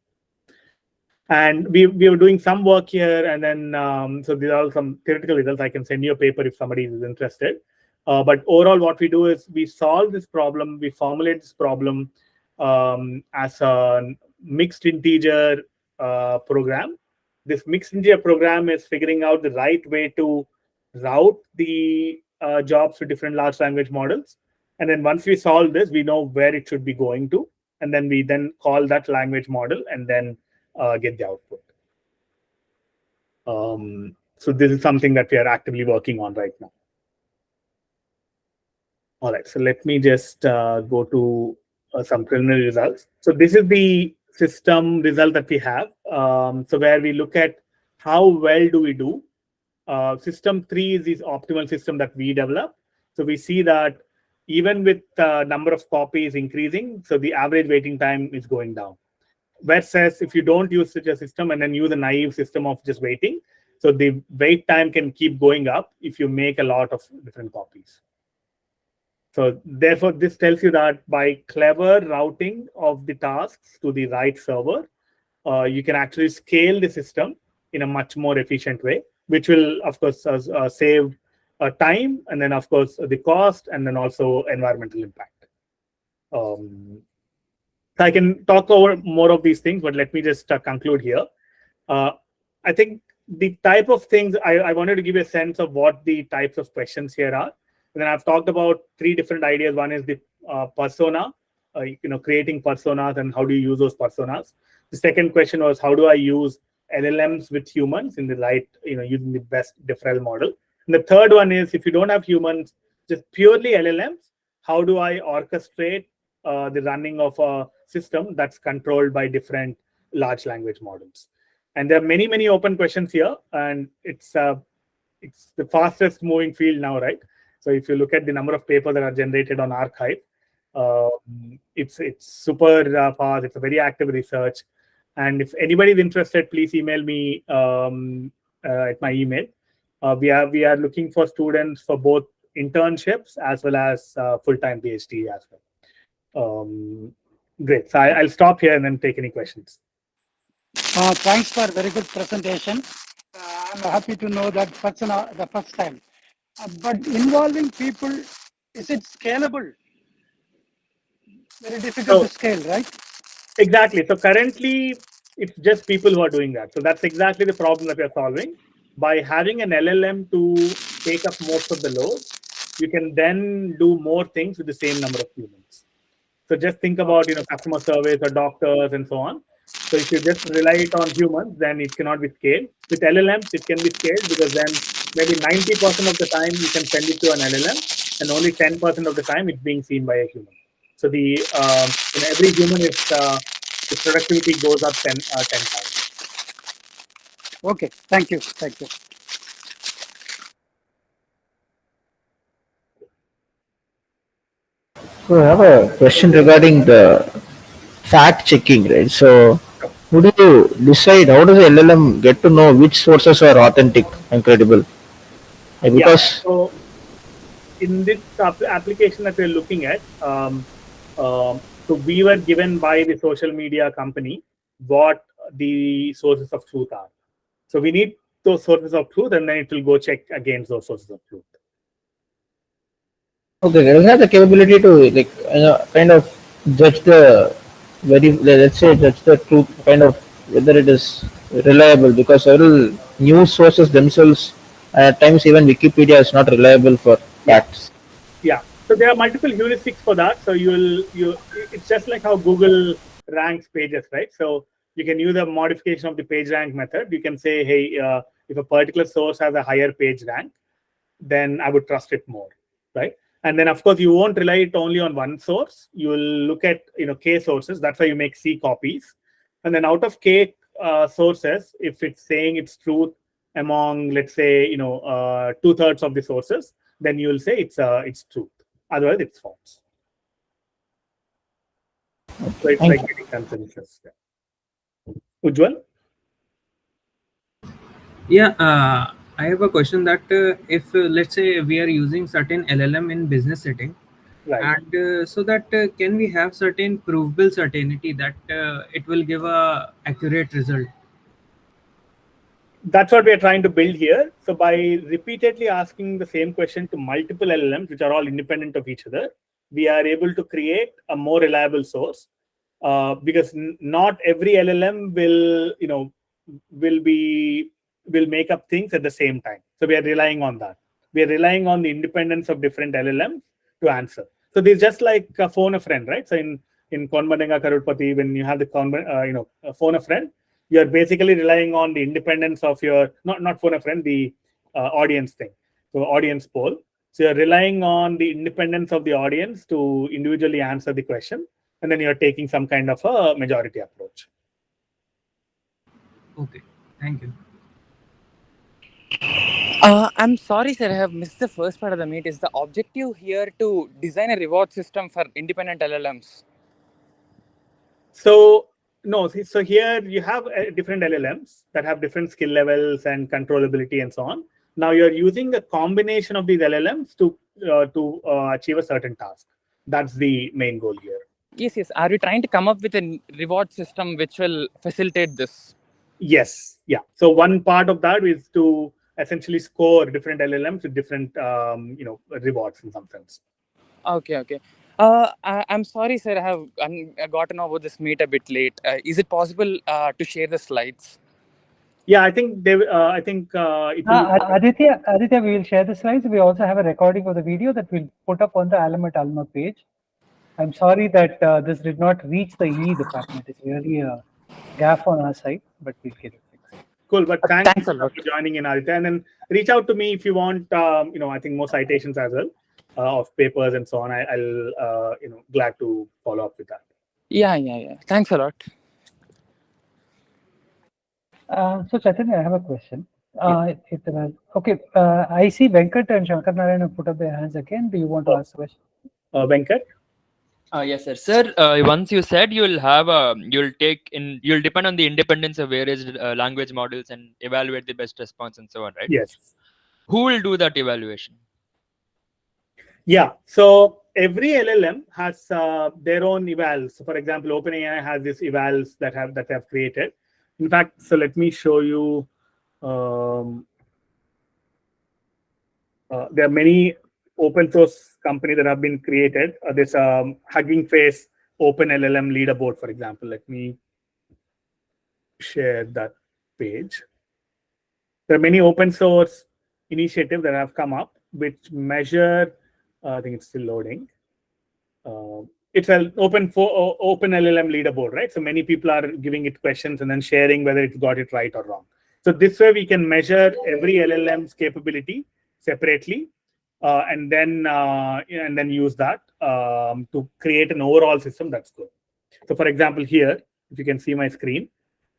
And we were doing some work here, and then so these are some theoretical results. I can send you a paper if somebody is interested. But overall, what we do is we solve this problem, we formulate this problem as a mixed integer program. This mixed integer program is figuring out the right way to route the jobs to different large language models. And then once we solve this, we know where it should be going to. And then we then call that language model and then get the output. So this is something that we are actively working on right now. All right, so let me just go to some preliminary results. So this is the system result that we have. So where we look at how well do we do. System 3 is this optimal system that we develop. So we see that even with the number of copies increasing, so the average waiting time is going down. Versus if you don't use such a system and then use a naive system of just waiting, so the wait time can keep going up if you make a lot of different copies. So therefore, this tells you that by clever routing of the tasks to the right server, you can actually scale the system in a much more efficient way, which will, of course, save time, and then, of course, the cost, and then also environmental impact. So I can talk over more of these things, but let me just conclude here. I think the type of things, I wanted to give a sense of what the types of questions here are. And then I've talked about 3 different ideas. One is the persona, creating personas and how do you use those personas. The second question was, how do I use LLMs with humans in the right, using the best differential model. And the third one is, if you don't have humans, just purely LLMs, how do I orchestrate the running of a system that's controlled by different large language models? And there are many, many open questions here, and it's the fastest moving field now, right? So if you look at the number of papers that are generated on arXiv, it's super fast. It's a very active research. And if anybody is interested, please email me at my email. We are looking for students for both internships as well as full-time PhD as well. Great. So I'll stop here and then take any questions. Thanks for very good presentation. I'm happy to know that the first time. But involving people, is it scalable? Very difficult to scale, right? Exactly. So currently, it's just people who are doing that. So that's exactly the problem that we are solving. By having an LLM to take up most of the load, you can then do more things with the same number of humans. So just think about customer service or doctors and so on. So if you just rely it on humans, then it cannot be scaled. With LLMs, it can be scaled because then maybe 90% of the time you can send it to an LLM, and only 10% of the time it's being seen by a human. So the every human is the productivity goes up 10 times. Okay, thank you. Thank you. So I have a question regarding the fact checking, right? So how do you decide, how does the LLM get to know which sources are authentic and credible? Like, because so in this application that we're looking at, so we were given by the social media company what the sources of truth are. So we need those sources of truth, and then it will go check against those sources of truth. okay, does it have the capability to kind of judge the let's say judge the truth, kind of whether it is reliable, because several news sources themselves, at times even Wikipedia is not reliable for facts. Yeah. So there are multiple heuristics for that. So it's just like how Google ranks pages, right? So you can use a modification of the page rank method. You can say, hey, if a particular source has a higher page rank, then I would trust it more, right? And then, of course, you won't rely it only on one source. You will look at K sources. That's why you make C copies. And then out of K sources, if it's saying its truth among, let's say, 2/3 of the sources, then you will say it's truth. Otherwise, it's false. So it's like getting consensus. Yeah. Ujjwal? Yeah, I have a question that if let's say we are using certain LLM in business setting, Right. and so that can we have certain provable certainty that it will give a accurate result? That's what we are trying to build here. So by repeatedly asking the same question to multiple LLMs, which are all independent of each other, we are able to create a more reliable source. Because not every LLM will make up things at the same time. So we are relying on that. We are relying on the independence of different LLMs to answer. So this is just like a phone a friend, right? So in Konbanenga Karupati, when you have the phone a friend, you're basically relying on the independence of your not phone a friend, the audience thing. So audience poll. So you're relying on the independence of the audience to individually answer the question, and then you're taking some kind of a majority approach. Okay, thank you. I'm sorry, sir. I have missed the first part of the meet. Is the objective here to design a reward system for independent LLMs? So no, so here you have different LLMs that have different skill levels and controllability and so on. Now you're using a combination of these LLMs to achieve a certain task. That's the main goal here. Yes, yes. Are we trying to come up with a reward system which will facilitate this? Yes, yeah. So one part of that is to essentially score different LLMs with different rewards in some sense. Okay, okay. I'm sorry, sir. I got to know about this meet a bit late. Is it possible to share the slides? Yeah, I think it will. Aditya, we will share the slides. We also have a recording of the video that we'll put up on the Alum at Alma page. I'm sorry that this did not reach the EE department. It's really a gaffe on our side, but we'll get it fixed. Cool, but thanks a lot for joining in, Aditya. And then reach out to me if you want, I think more citations as well of papers and so on. I'll glad to follow up with that. Yeah. Thanks a lot. So Chaitanya, I have a question. I see Venkat and Shankar Narayan have put up their hands again. Do you want to ask a question? Venkat? Yes, sir. Sir, once you said you'll depend on the independence of various language models and evaluate the best response and so on, right? Yes. Who will do that evaluation? Yeah. So every LLM has their own evals. So for example, OpenAI has these evals that they have created. In fact, so let me show you. There are many open source companies that have been created. There's Hugging Face Open LLM leaderboard, for example. Let me share that page. There are many open source initiatives that have come up which measure. I think it's still loading. It's an open LLM leaderboard, right? So many people are giving it questions and then sharing whether it's got it right or wrong. So this way we can measure every LLM's capability separately, and then use that to create an overall system that's good. So for example, here, if you can see my screen,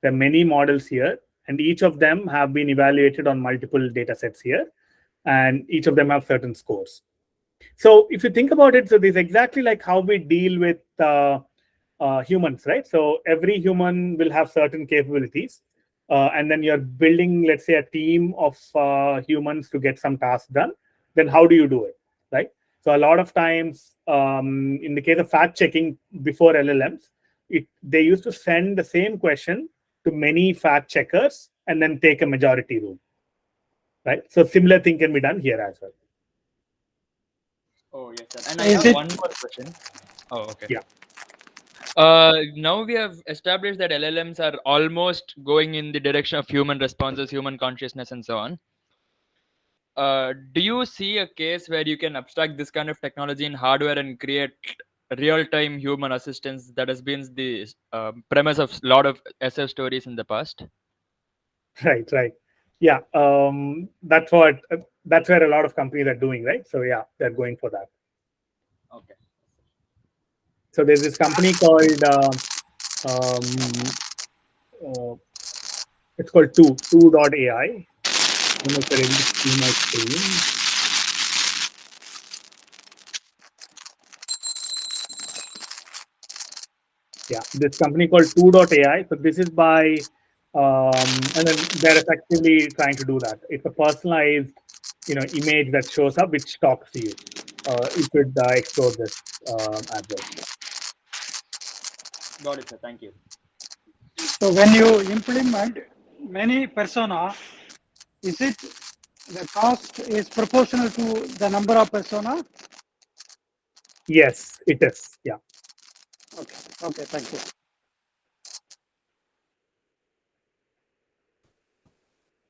there are many models here, and each of them have been evaluated on multiple data sets here, and each of them have certain scores. So if you think about it, so this is exactly like how we deal with humans, right? So every human will have certain capabilities, and then you're building, let's say, a team of humans to get some tasks done. Then how do you do it, right? So a lot of times, in the case of fact checking before LLMs, they used to send the same question to many fact checkers and then take a majority rule, right? So similar thing can be done here as well. Oh, yes, sir. And I have one more question. Oh, okay. Yeah. Now we have established that LLMs are almost going in the direction of human responses, human consciousness, and so on. Do you see a case where you can abstract this kind of technology in hardware and create real-time human assistance? That has been the premise of a lot of SF stories in the past. Right. Yeah, that's where a lot of companies are doing, right? So yeah, they're going for that. Okay. So there's this company called it's called 2.ai. I don't know if you're able to see my screen. Yeah, this company called 2.ai. So this is by, and then they're effectively trying to do that. It's a personalized, image that shows up which talks to you. You could explore this as well. Got it, sir. Thank you. So when you implement many persona, is it the cost is proportional to the number of persona? Yes, it is. Yeah. Okay. Okay. Thank you.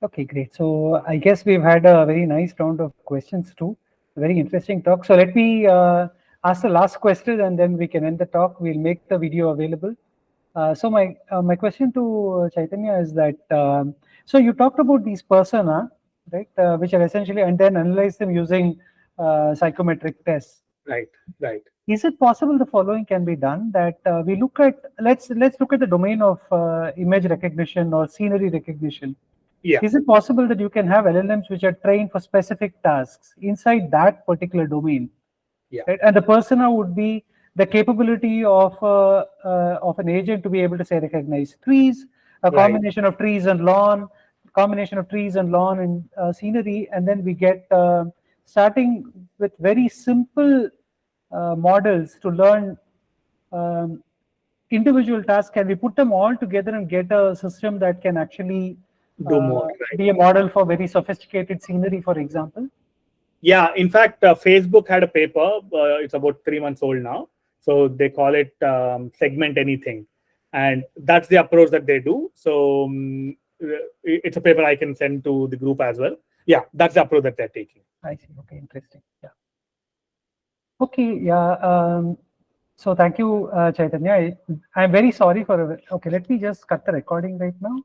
Okay, great. So I guess we've had a very nice round of questions too. Very interesting talk. So let me ask the last question and then we can end the talk. We'll make the video available. So my question to Chaitanya is that, so you talked about these persona, right, which are essentially, and then analyze them using psychometric tests. Right. Right. Is it possible the following can be done, that we look at, let's look at the domain of image recognition or scenery recognition. Yeah. Is it possible that you can have LLMs which are trained for specific tasks inside that particular domain? Yeah. Right? And the persona would be the capability of an agent to be able to say recognize trees, a Right. combination of trees and lawn, and scenery, and then we get starting with very simple models to learn individual tasks. Can we put them all together and get a system that can actually Do more. Right. be a model for very sophisticated scenery, for example? Yeah, in fact, Facebook had a paper. It's about 3 months old now. So they call it segment anything. And that's the approach that they do. So it's a paper I can send to the group as well. Yeah, that's the approach that they're taking. I see. Okay, interesting. Yeah. Okay, yeah. So thank you, Chaitanya. I'm very sorry for, okay, let me just cut the recording right now.